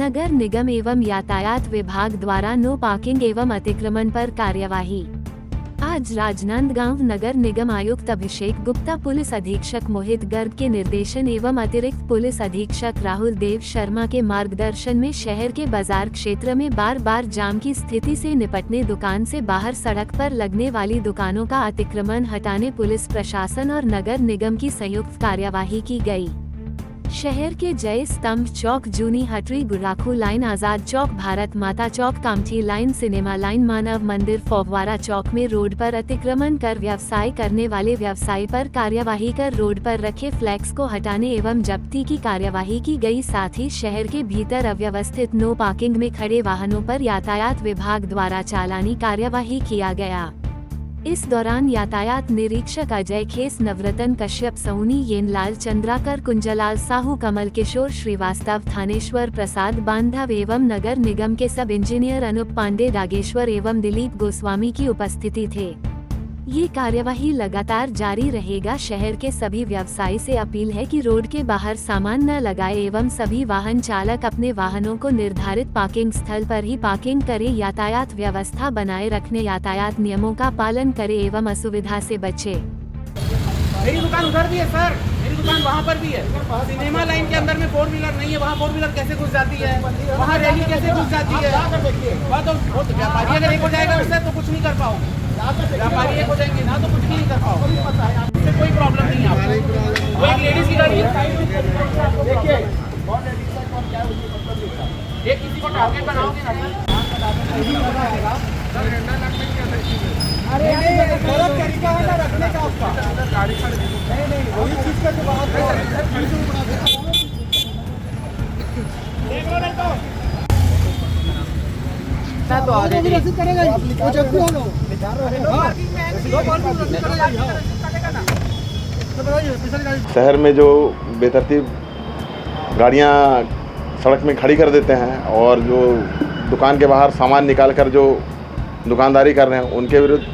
नगर निगम एवं यातायात विभाग द्वारा नो पार्किंग एवं अतिक्रमण पर कार्यवाही। आज राजनांदगांव नगर निगम आयुक्त अभिषेक गुप्ता, पुलिस अधीक्षक मोहित गर्ग के निर्देशन एवं अतिरिक्त पुलिस अधीक्षक राहुल देव शर्मा के मार्गदर्शन में शहर के बाजार क्षेत्र में बार बार जाम की स्थिति से निपटने, दुकान से बाहर सड़क पर लगने वाली दुकानों का अतिक्रमण हटाने पुलिस प्रशासन और नगर निगम की संयुक्त कार्यवाही की गई। शहर के जय स्तंभ चौक, जूनी हटरी, गुराखू line, Azad Chowk, Bharat Mata Chowk, Kamthi line, cinema line, मानव मंदिर, फौवारा चौक में रोड पर अतिक्रमण कर व्यवसाय करने वाले व्यवसायी पर कार्यवाही कर रोड पर रखे फ्लैक्स को हटाने एवं जब्ती की कार्यवाही की गई। साथ ही शहर के भीतर अव्यवस्थित नो पार्किंग में खड़े वाहनों पर यातायात विभाग द्वारा चालानी कार्यवाही किया गया। इस दौरान यातायात निरीक्षक अजय खेस, नवरतन कश्यप, सौनी येनलाल चंद्राकर, कुंजलाल साहू, कमल किशोर श्रीवास्तव, थानेश्वर प्रसाद बांधव एवं नगर निगम के सब इंजीनियर अनुप पांडे, नागेश्वर एवं दिलीप गोस्वामी की उपस्थिति थे। ये कार्यवाही लगातार जारी रहेगा। शहर के सभी व्यवसायी से अपील है कि रोड के बाहर सामान न लगाए एवं सभी वाहन चालक अपने वाहनों को निर्धारित पार्किंग स्थल पर ही पार्किंग करें। यातायात व्यवस्था बनाए रखने, यातायात नियमों का पालन करें एवं असुविधा से बचे। मेरी दुकान उधर भी है सर, मेरी दुकान वहाँ पर भी है। सिनेमा लाइन के अंदर में 4 व्हीलर नहीं है, वहाँ 4 व्हीलर कैसे घुस जाती है, वहाँ रैली कैसे घुस जाती है। व्यापारी अगर एक हो जाएगा उससे तो कुछ नहीं कर पाओगे, व्यापारी एक हो जाएंगे ना तो कुछ भी नहीं कर पाओगे। इससे कोई प्रॉब्लम नहीं है। वो एक लेडीज की गाड़ी है, देखिए एक किसी को टारगेट बनाओगे अरे गलत तरीका है ना रखने का आपका। नहीं वही चीज का जो बात देख लो नहीं तो शहर में जो बेतरतीब गाड़ियां सड़क में खड़ी कर देते हैं और जो दुकान के बाहर सामान निकाल कर जो दुकानदारी कर रहे हैं, उनके विरुद्ध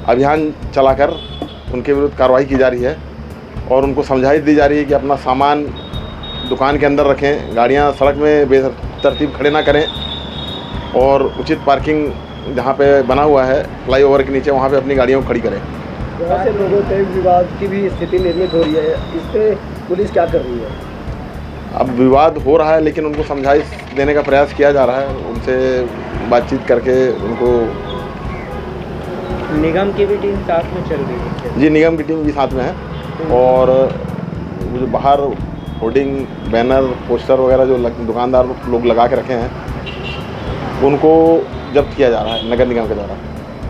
अभियान चलाकर उनके विरुद्ध कार्रवाई की जा रही है और उनको समझाइश दी जा रही है कि अपना सामान दुकान के अंदर रखें, गाड़ियां सड़क में बेतरतीब खड़े ना करें और उचित पार्किंग जहां पे बना हुआ है फ्लाईओवर के नीचे, वहां पे अपनी गाड़ियों को खड़ी करें। ऐसे लोगों से विवाद की भी स्थिति निर्मित हो रही है, इस पर पुलिस क्या कर रही है? अब विवाद हो रहा है लेकिन उनको समझाइश देने का प्रयास किया जा रहा है, उनसे बातचीत करके उनको। निगम की भी टीम साथ में चल रही है? जी, निगम की टीम भी साथ में है और जो बाहर होर्डिंग, बैनर, पोस्टर वगैरह जो दुकानदार लोग लगा के रखे हैं उनको जब्त किया जा रहा है नगर निगम के द्वारा।